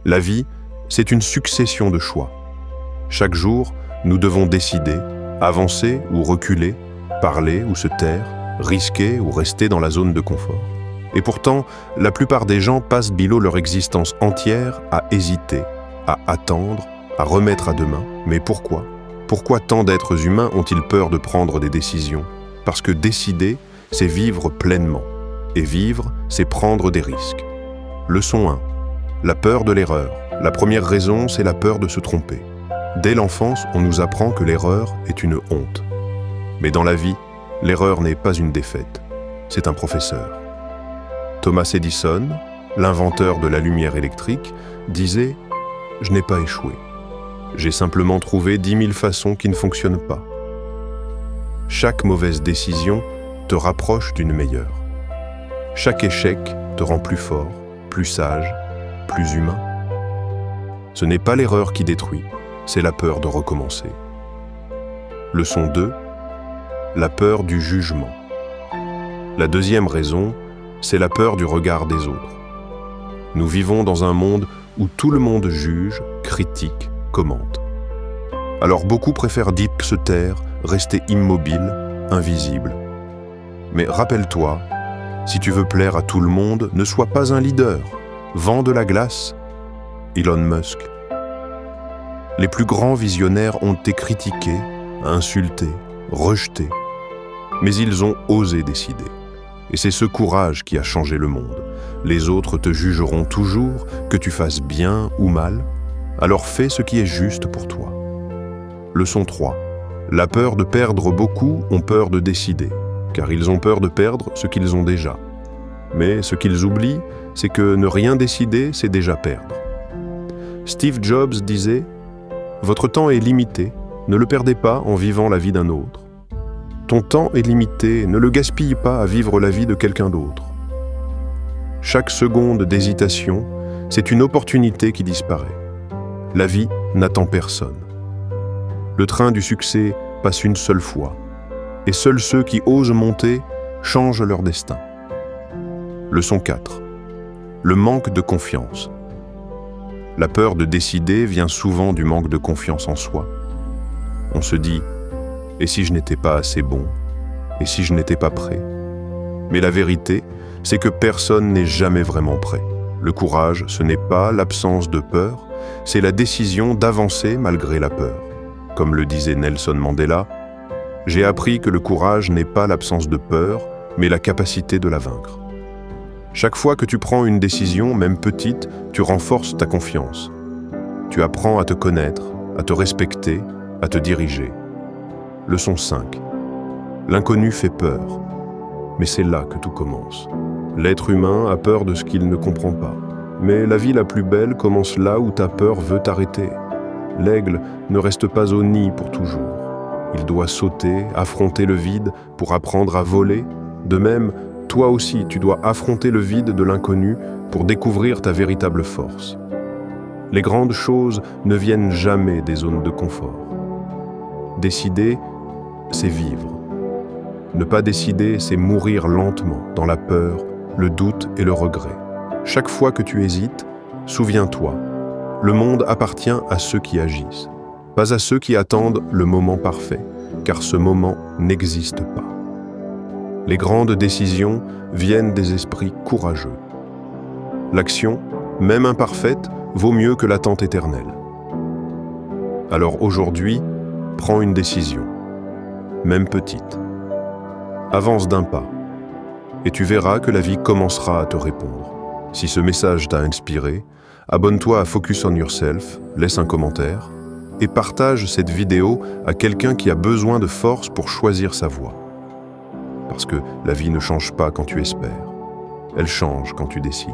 La vie, c'est une succession de choix. Chaque jour, nous devons décider, avancer ou reculer, parler ou se taire, risquer ou rester dans la zone de confort. Et pourtant, la plupart des gens passent bilot leur existence entière à hésiter, à attendre, à remettre à demain. Mais pourquoi ? Pourquoi tant d'êtres humains ont-ils peur de prendre des décisions ? Parce que décider, c'est vivre pleinement. Et vivre, c'est prendre des risques. Leçon 1. La peur de l'erreur. La première raison, c'est la peur de se tromper. Dès l'enfance, on nous apprend que l'erreur est une honte. Mais dans la vie, l'erreur n'est pas une défaite, c'est un professeur. Thomas Edison, l'inventeur de la lumière électrique, disait « Je n'ai pas échoué. J'ai simplement trouvé 10 000 façons qui ne fonctionnent pas. » Chaque mauvaise décision te rapproche d'une meilleure. Chaque échec te rend plus fort, plus sage, plus humain. Ce n'est pas l'erreur qui détruit, c'est la peur de recommencer. Leçon 2. La peur du jugement. La deuxième raison, c'est la peur du regard des autres. Nous vivons dans un monde où tout le monde juge, critique, commente. Alors beaucoup préfèrent dire se taire, rester immobile, invisible. Mais rappelle-toi, si tu veux plaire à tout le monde, ne sois pas un leader. Vends de la glace. Elon Musk. Les plus grands visionnaires ont été critiqués, insultés, rejetés. Mais ils ont osé décider. Et c'est ce courage qui a changé le monde. Les autres te jugeront toujours, que tu fasses bien ou mal. Alors fais ce qui est juste pour toi. Leçon 3. La peur de perdre beaucoup ont peur de décider, car ils ont peur de perdre ce qu'ils ont déjà. Mais ce qu'ils oublient, c'est que ne rien décider, c'est déjà perdre. Steve Jobs disait « Votre temps est limité, ne le perdez pas en vivant la vie d'un autre. Ton temps est limité, ne le gaspille pas à vivre la vie de quelqu'un d'autre. » Chaque seconde d'hésitation, c'est une opportunité qui disparaît. La vie n'attend personne. Le train du succès passe une seule fois, et seuls ceux qui osent monter changent leur destin. Leçon 4. Le manque de confiance. La peur de décider vient souvent du manque de confiance en soi. On se dit « Et si je n'étais pas assez bon ? Et si je n'étais pas prêt ?» Mais la vérité, c'est que personne n'est jamais vraiment prêt. Le courage, ce n'est pas l'absence de peur, c'est la décision d'avancer malgré la peur. Comme le disait Nelson Mandela, « J'ai appris que le courage n'est pas l'absence de peur, mais la capacité de la vaincre. » Chaque fois que tu prends une décision, même petite, tu renforces ta confiance. Tu apprends à te connaître, à te respecter, à te diriger. Leçon 5. L'inconnu fait peur, mais c'est là que tout commence. L'être humain a peur de ce qu'il ne comprend pas. Mais la vie la plus belle commence là où ta peur veut t'arrêter. L'aigle ne reste pas au nid pour toujours. Il doit sauter, affronter le vide pour apprendre à voler. De même, toi aussi, tu dois affronter le vide de l'inconnu pour découvrir ta véritable force. Les grandes choses ne viennent jamais des zones de confort. Décider, c'est vivre. Ne pas décider, c'est mourir lentement dans la peur, le doute et le regret. Chaque fois que tu hésites, souviens-toi, le monde appartient à ceux qui agissent, pas à ceux qui attendent le moment parfait, car ce moment n'existe pas. Les grandes décisions viennent des esprits courageux. L'action, même imparfaite, vaut mieux que l'attente éternelle. Alors aujourd'hui, prends une décision, même petite. Avance d'un pas, et tu verras que la vie commencera à te répondre. Si ce message t'a inspiré, abonne-toi à Focus on Yourself, laisse un commentaire, et partage cette vidéo à quelqu'un qui a besoin de force pour choisir sa voie. Parce que la vie ne change pas quand tu espères, elle change quand tu décides.